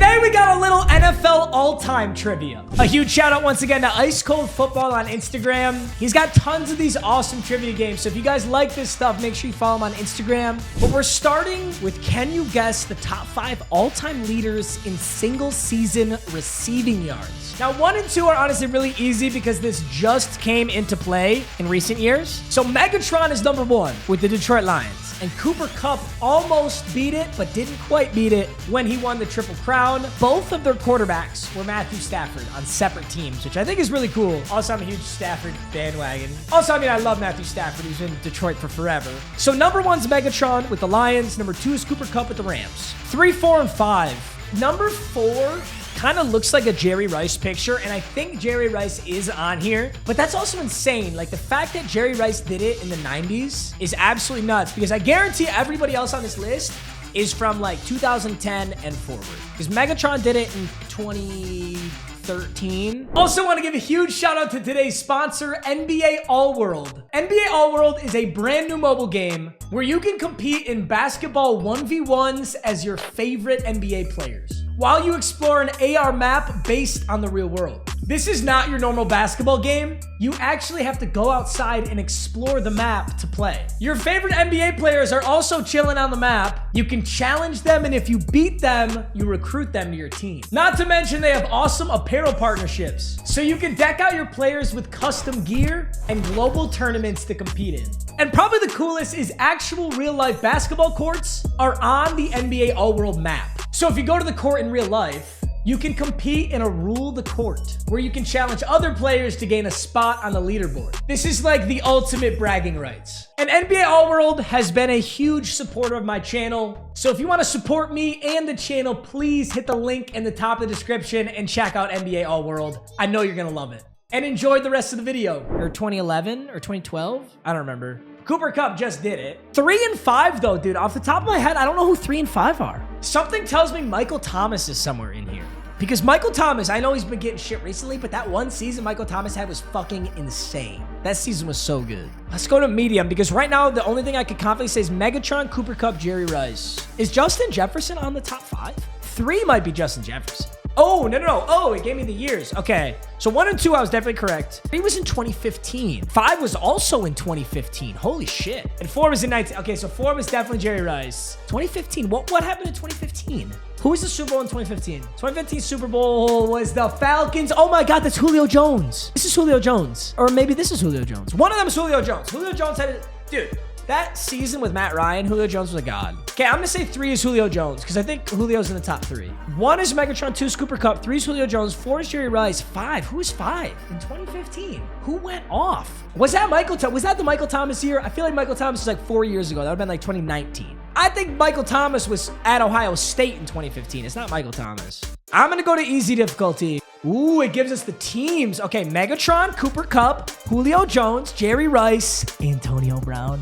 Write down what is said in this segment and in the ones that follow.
Today we got a little NFL all-time trivia. A huge shout out once again to Ice Cold Football on Instagram. He's got tons of these awesome trivia games, so if you guys like this stuff, make sure you follow him on Instagram. But we're starting with, can you guess the top 5 all-time leaders in single season receiving yards? Now 1 and 2 are honestly really easy because this just came into play in recent years. So Megatron is number 1 with the Detroit Lions. And Cooper Kupp almost beat it, but didn't quite beat it when he won the Triple Crown. Both of their quarterbacks were Matthew Stafford on separate teams, which I think is really cool. Also, I'm a huge Stafford bandwagon. Also, I mean, I love Matthew Stafford. He's been in Detroit for forever. So number 1's Megatron with the Lions. Number 2 is Cooper Kupp with the Rams. 3, 4, and 5. Number 4 kind of looks like a Jerry Rice picture, and I think Jerry Rice is on here, but that's also insane. Like, the fact that Jerry Rice did it in the 90s is absolutely nuts, because I guarantee everybody else on this list is from like 2010 and forward, because Megatron did it in 2013. Also want to give a huge shout out to today's sponsor, NBA All World. NBA All World is a brand new mobile game where you can compete in basketball 1v1s as your favorite NBA players, while you explore an AR map based on the real world. This is not your normal basketball game. You actually have to go outside and explore the map to play. Your favorite NBA players are also chilling on the map. You can challenge them, and if you beat them, you recruit them to your team. Not to mention they have awesome apparel partnerships, so you can deck out your players with custom gear and global tournaments to compete in. And probably the coolest is actual real-life basketball courts are on the NBA All-World map. So if you go to the court in real life, you can compete in a rule the court, where you can challenge other players to gain a spot on the leaderboard. This is like the ultimate bragging rights. And NBA All World has been a huge supporter of my channel. So if you want to support me and the channel, please hit the link in the top of the description and check out NBA All World. I know you're gonna love it. And enjoy the rest of the video. Or 2011 or 2012? I don't remember. Cooper Kupp just did it. 3 and 5 though, dude. Off the top of my head, I don't know who 3 and 5 are. Something tells me Michael Thomas is somewhere in here. Because Michael Thomas, I know he's been getting shit recently, but that one season Michael Thomas had was fucking insane. That season was so good. Let's go to medium, because right now the only thing I could confidently say is Megatron, Cooper Kupp, Jerry Rice. Is Justin Jefferson on the top 5? 3 might be Justin Jefferson. Oh, no. Oh, it gave me the years. Okay. So 1 and 2, I was definitely correct. 3 was in 2015. 5 was also in 2015. Holy shit. And 4 was in 19. Okay, so 4 was definitely Jerry Rice. 2015. What happened in 2015? Who was the Super Bowl in 2015? 2015 Super Bowl was the Falcons. Oh my God, that's Julio Jones. This is Julio Jones. Or maybe this is Julio Jones. One of them is Julio Jones. Julio Jones had it. Dude. That season with Matt Ryan, Julio Jones was a god. Okay, I'm gonna say 3 is Julio Jones, because I think Julio's in the top 3. 1 is Megatron, 2 is Cooper Kupp, 3 is Julio Jones, 4 is Jerry Rice, 5. Who is 5 in 2015? Who went off? Was that Michael Thomas? Was that the Michael Thomas year? I feel like Michael Thomas was like 4 years ago. That would have been like 2019. I think Michael Thomas was at Ohio State in 2015. It's not Michael Thomas. I'm gonna go to easy difficulty. Ooh, it gives us the teams. Okay, Megatron, Cooper Kupp, Julio Jones, Jerry Rice, Antonio Brown.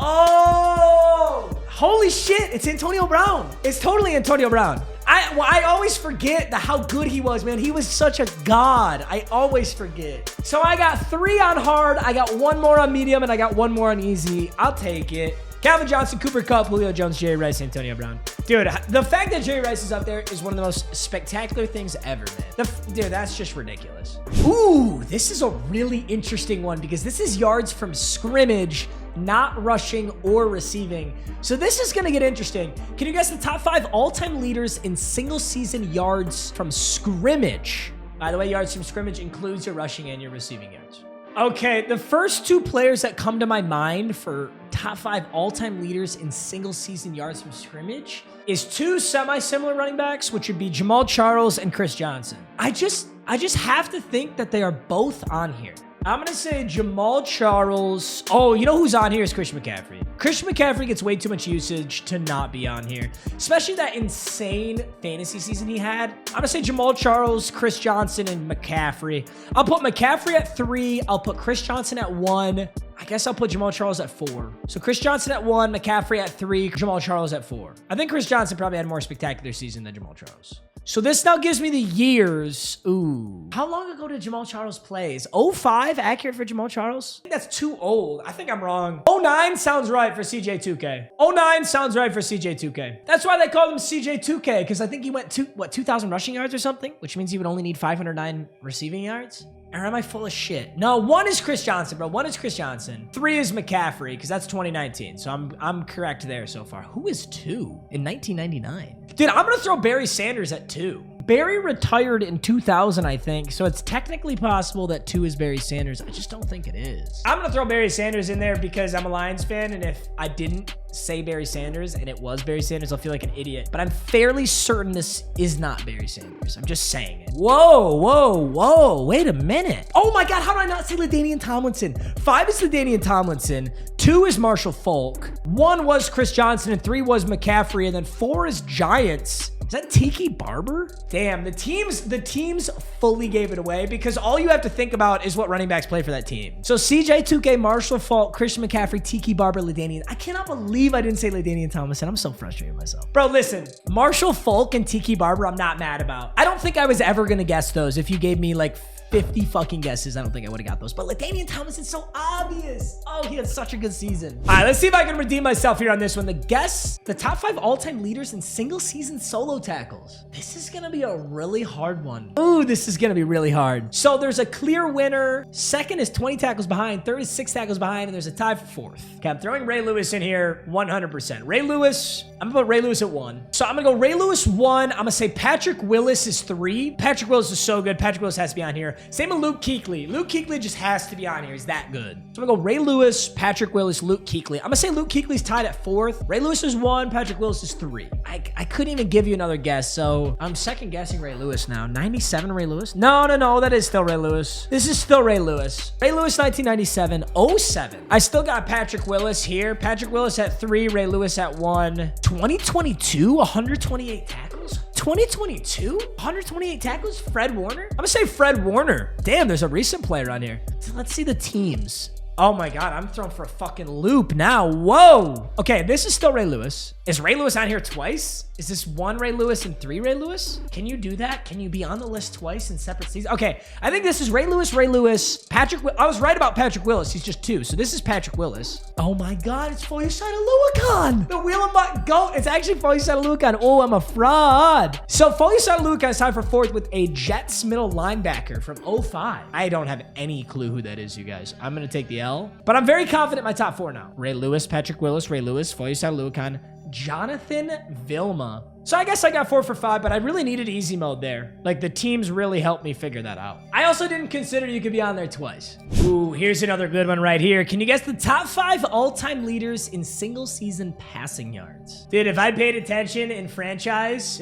Oh, holy shit. It's Antonio Brown. It's totally Antonio Brown. I always forget how good he was, man. He was such a god. I always forget. So I got 3 on hard. I got 1 more on medium, and I got 1 more on easy. I'll take it. Calvin Johnson, Cooper Kupp, Julio Jones, Jerry Rice, Antonio Brown. Dude, the fact that Jerry Rice is up there is one of the most spectacular things ever, man. Dude, that's just ridiculous. Ooh, this is a really interesting one, because this is yards from scrimmage, not rushing or receiving. So this is going to get interesting. Can you guess the top 5 all-time leaders in single season yards from scrimmage? By the way, yards from scrimmage includes your rushing and your receiving yards. Okay, the first 2 players that come to my mind for top 5 all-time leaders in single season yards from scrimmage is 2 semi-similar running backs, which would be Jamal Charles and Chris Johnson. I just have to think that they are both on here. I'm going to say Jamal Charles. Oh, you know who's on here is Christian McCaffrey. Christian McCaffrey gets way too much usage to not be on here, especially that insane fantasy season he had. I'm going to say Jamal Charles, Chris Johnson, and McCaffrey. I'll put McCaffrey at 3. I'll put Chris Johnson at 1. I guess I'll put Jamal Charles at 4. So Chris Johnson at 1, McCaffrey at 3, Jamal Charles at 4. I think Chris Johnson probably had a more spectacular season than Jamal Charles. So this now gives me the years. Ooh. How long ago did Jamal Charles play? 05 accurate for Jamal Charles? I think that's too old. I think I'm wrong. 09 sounds right for CJ2K. 09 sounds right for CJ2K. That's why they called him CJ2K, because I think he went 2,000 rushing yards or something, which means he would only need 509 receiving yards. Or am I full of shit? No, 1 is Chris Johnson, bro. 1 is Chris Johnson. 3 is McCaffrey, because that's 2019. So I'm correct there so far. Who is 2 in 1999? Dude, I'm going to throw Barry Sanders at 2. Barry retired in 2000, I think. So it's technically possible that 2 is Barry Sanders. I just don't think it is. I'm going to throw Barry Sanders in there because I'm a Lions fan. And if I didn't say Barry Sanders and it was Barry Sanders, I'll feel like an idiot. But I'm fairly certain this is not Barry Sanders. I'm just saying it. Whoa, whoa, whoa. Wait a minute. Oh my God, how did I not say LaDainian Tomlinson? 5 is LaDainian Tomlinson. 2 is Marshall Faulk. 1 was Chris Johnson and 3 was McCaffrey. And then 4 is Giants. Is that Tiki Barber? Damn, the teams fully gave it away because all you have to think about is what running backs play for that team. So CJ, 2K, Marshall Faulk, Christian McCaffrey, Tiki Barber, LaDainian. I cannot believe I didn't say LaDainian Tomlinson. I'm so frustrated with myself. Bro, listen, Marshall Faulk and Tiki Barber, I'm not mad about. I don't think I was ever gonna guess those. If you gave me like 50 fucking guesses, I don't think I would have got those. But LaDainian Tomlinson's so obvious. Oh, he had such a good season. All right, let's see if I can redeem myself here on this one. The top 5 all-time leaders in single season solo tackles. This is gonna be a really hard one. Ooh, this is gonna be really hard. So there's a clear winner. Second is 20 tackles behind. Third is 6 tackles behind. And there's a tie for 4th. Okay, I'm throwing Ray Lewis in here 100%. Ray Lewis, I'm gonna put Ray Lewis at 1. So I'm gonna go Ray Lewis 1. I'm gonna say Patrick Willis is 3. Patrick Willis is so good. Patrick Willis has to be on here. Same with Luke Kuechly. Luke Kuechly just has to be on here. He's that good. So I'm gonna go Ray Lewis, Patrick Willis, Luke Kuechly. I'm gonna say Luke Kuechly's tied at 4th. Ray Lewis is 1. Patrick Willis is 3. I couldn't even give you another guess, so I'm second guessing Ray Lewis now. 97 Ray Lewis? No, that is still Ray Lewis. This is still Ray Lewis. Ray Lewis 1997, 07. I still got Patrick Willis here. Patrick Willis at 3, Ray Lewis at 1. 2022, 128 tackles? 2022? 128 tackles? Fred Warner? I'm gonna say Fred Warner. Damn, there's a recent player on here. So let's see the teams. Oh my God, I'm thrown for a fucking loop now. Whoa. Okay, this is still Ray Lewis. Is Ray Lewis on here twice? Is this 1 Ray Lewis and 3 Ray Lewis? Can you do that? Can you be on the list twice in separate seasons? Okay, I think this is Ray Lewis, Patrick. I was right about Patrick Willis. He's just 2. So this is Patrick Willis. Oh my God, it's Foyesade Oluokun. The wheel of my goat. It's actually Foyesade Oluokun. Oh, I'm a fraud. So Foyesade Oluokun is tied for 4th with a Jets middle linebacker from 05. I don't have any clue who that is, you guys. I'm going to take the L, but I'm very confident in my top 4 now. Ray Lewis, Patrick Willis, Ray Lewis, Foyesade Oluokun, Jonathan Vilma. So I guess I got 4 for 5, but I really needed easy mode there. Like, the teams really helped me figure that out. I also didn't consider you could be on there twice. Ooh, here's another good one right here. Can you guess the top 5 all-time leaders in single season passing yards? Dude, if I paid attention in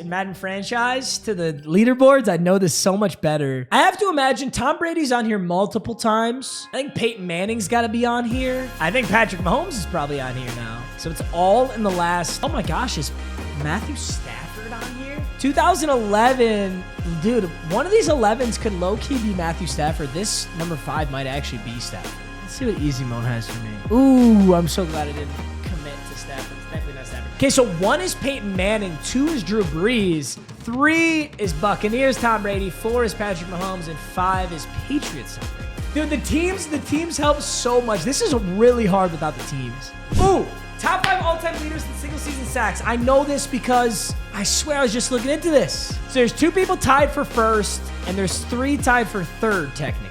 Madden franchise to the leaderboards, I'd know this so much better. I have to imagine Tom Brady's on here multiple times. I think Peyton Manning's got to be on here. I think Patrick Mahomes is probably on here now. So it's all in the last, oh my gosh, is Matthew Stafford on here? 2011, dude, one of these 11s could low-key be Matthew Stafford. This number 5 might actually be Stafford. Let's see what easy mode has for me. Ooh, I'm so glad I didn't commit to Stafford. It's definitely not Stafford. Okay, so 1 is Peyton Manning, 2 is Drew Brees, 3 is Buccaneers Tom Brady, 4 is Patrick Mahomes, and 5 is Patriots Tom Brady. Dude, the teams help so much. This is really hard without the teams. Ooh. Top 5 all-time leaders in single-season sacks. I know this because I swear I was just looking into this. So there's 2 people tied for 1st, and there's 3 tied for 3rd, technically.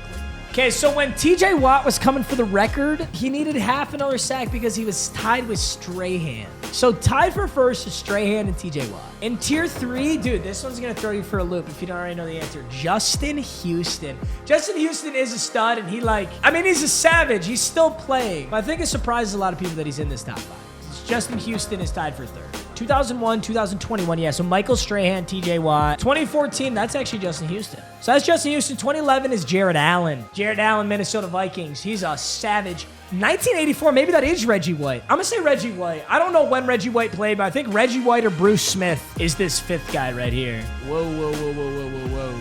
Okay, so when TJ Watt was coming for the record, he needed half another sack because he was tied with Strahan. So tied for 1st is Strahan and TJ Watt. In tier 3, dude, this one's going to throw you for a loop if you don't already know the answer. Justin Houston. Justin Houston is a stud, and he's a savage. He's still playing. But I think it surprises a lot of people that he's in this top 5. Justin Houston is tied for 3rd. 2001, 2021, yeah, so Michael Strahan, TJ Watt. 2014, that's actually Justin Houston. So that's Justin Houston. 2011 is Jared Allen. Jared Allen, Minnesota Vikings. He's a savage. 1984, maybe that is Reggie White. I'm going to say Reggie White. I don't know when Reggie White played, but I think Reggie White or Bruce Smith is this 5th guy right here. Whoa.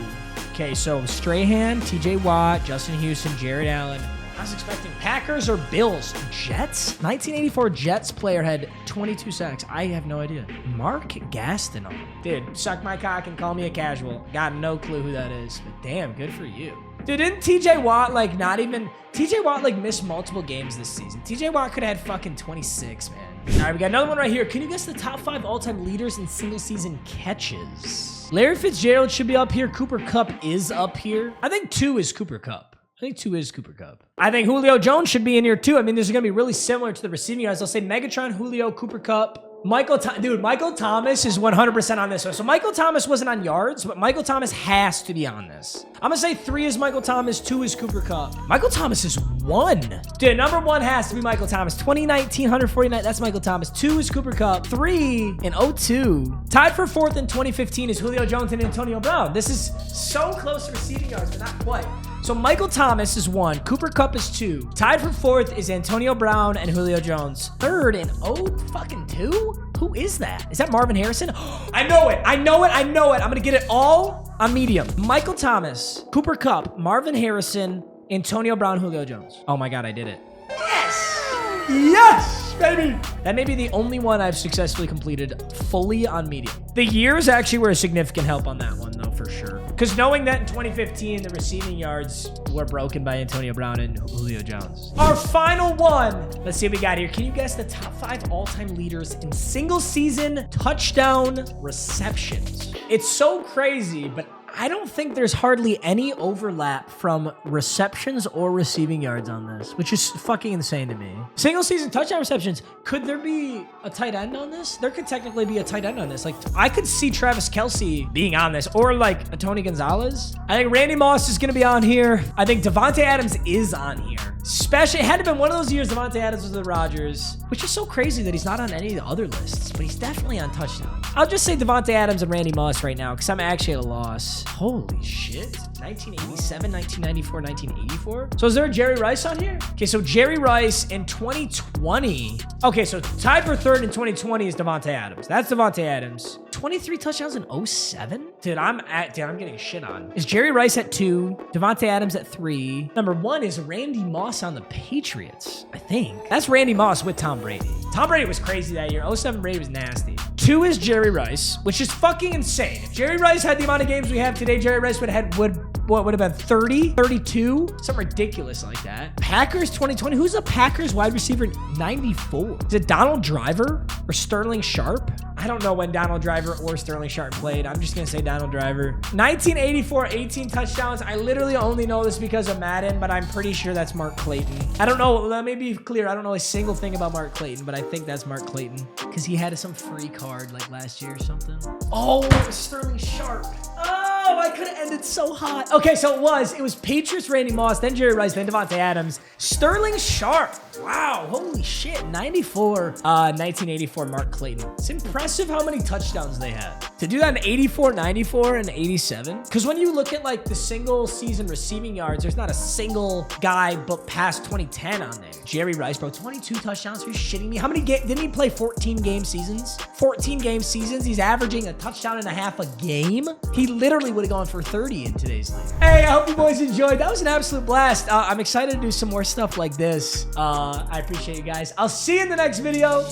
Okay, so Strahan, TJ Watt, Justin Houston, Jared Allen. I was expecting Packers or Bills. Jets? 1984 Jets player had 22 sacks. I have no idea. Mark Gastineau. Dude, suck my cock and call me a casual. Got no clue who that is. But damn, good for you. Dude, didn't TJ Watt like not even... TJ Watt like missed multiple games this season. TJ Watt could have had fucking 26, man. All right, we got another one right here. Can you guess the top 5 all-time leaders in single-season catches? Larry Fitzgerald should be up here. Cooper Kupp is up here. I think 2 is Cooper Kupp. I think 2 is Cooper Kupp. I think Julio Jones should be in here too. I mean, this is going to be really similar to the receiving yards. I'll say Megatron, Julio, Cooper Kupp. Michael Thomas is 100% on this one. So Michael Thomas wasn't on yards, but Michael Thomas has to be on this. I'm going to say 3 is Michael Thomas, 2 is Cooper Kupp. Michael Thomas is 1. Dude, number 1 has to be Michael Thomas. 2019, 149, that's Michael Thomas. 2 is Cooper Kupp. 3 in 02. Tied for 4th in 2015 is Julio Jones and Antonio Brown. This is so close to receiving yards, but not quite. So Michael Thomas is 1. Cooper Kupp is 2. Tied for 4th is Antonio Brown and Julio Jones. 3rd in 2? Who is that? Is that Marvin Harrison? I know it. I'm going to get it all on medium. Michael Thomas, Cooper Kupp, Marvin Harrison, Antonio Brown, Julio Jones. Oh my God, I did it. Yes! Yes, baby! That may be the only one I've successfully completed fully on medium. The years actually were a significant help on that one, though, for sure. Because knowing that in 2015, the receiving yards were broken by Antonio Brown and Julio Jones. Our final one. Let's see what we got here. Can you guess the top 5 all-time leaders in single-season touchdown receptions? It's so crazy, but I don't think there's hardly any overlap from receptions or receiving yards on this, which is fucking insane to me. Single season touchdown receptions. Could there be a tight end on this? There could technically be a tight end on this. Like, I could see Travis Kelce being on this, or like a Tony Gonzalez. I think Randy Moss is going to be on here. I think Devontae Adams is on here. Especially, it had to have been one of those years Devontae Adams was with the Rodgers, which is so crazy that he's not on any of the other lists, but he's definitely on touchdowns. I'll just say Devontae Adams and Randy Moss right now, because I'm actually at a loss. Holy shit. 1987, 1994, 1984. So is there a Jerry Rice on here? Okay, so Jerry Rice in 2020. Okay, so tied for 3rd in 2020 is Devontae Adams. That's Devontae Adams. 23 touchdowns in 07? Dude, I'm getting shit on. Is Jerry Rice at 2? Devontae Adams at 3. Number 1 is Randy Moss on the Patriots, I think. That's Randy Moss with Tom Brady. Tom Brady was crazy that year. 07 Brady was nasty. 2 is Jerry Rice, which is fucking insane. If Jerry Rice had the amount of games we have today, Jerry Rice would have been 30, 32, something ridiculous like that. Packers 2020. Who's the Packers wide receiver 94? Is it Donald Driver or Sterling Sharp? I don't know when Donald Driver or Sterling Sharp played. I'm just going to say Donald Driver. 1984, 18 touchdowns. I literally only know this because of Madden, but I'm pretty sure that's Mark Clayton. I don't know. Let me be clear. I don't know a single thing about Mark Clayton, but I think that's Mark Clayton because he had some free card like last year or something. Oh, Sterling Sharp. Oh, I could have ended so hot. Okay, so it was Patriots, Randy Moss, then Jerry Rice, then Devontae Adams, Sterling Sharp. Wow, holy shit. 1984, Mark Clayton. It's impressive how many touchdowns they had. To do that in 84, 94, and 87. Because when you look at like the single season receiving yards, there's not a single guy but past 2010 on there. Jerry Rice, bro, 22 touchdowns. Are you shitting me? How many didn't he play 14 game seasons? 14 game seasons. He's averaging a touchdown and a half a game. He literally would have gone for 30 in today's league. Hey, I hope you boys enjoyed. That was an absolute blast. I'm excited to do some more stuff like this. I appreciate you guys. I'll see you in the next video.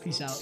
Peace out.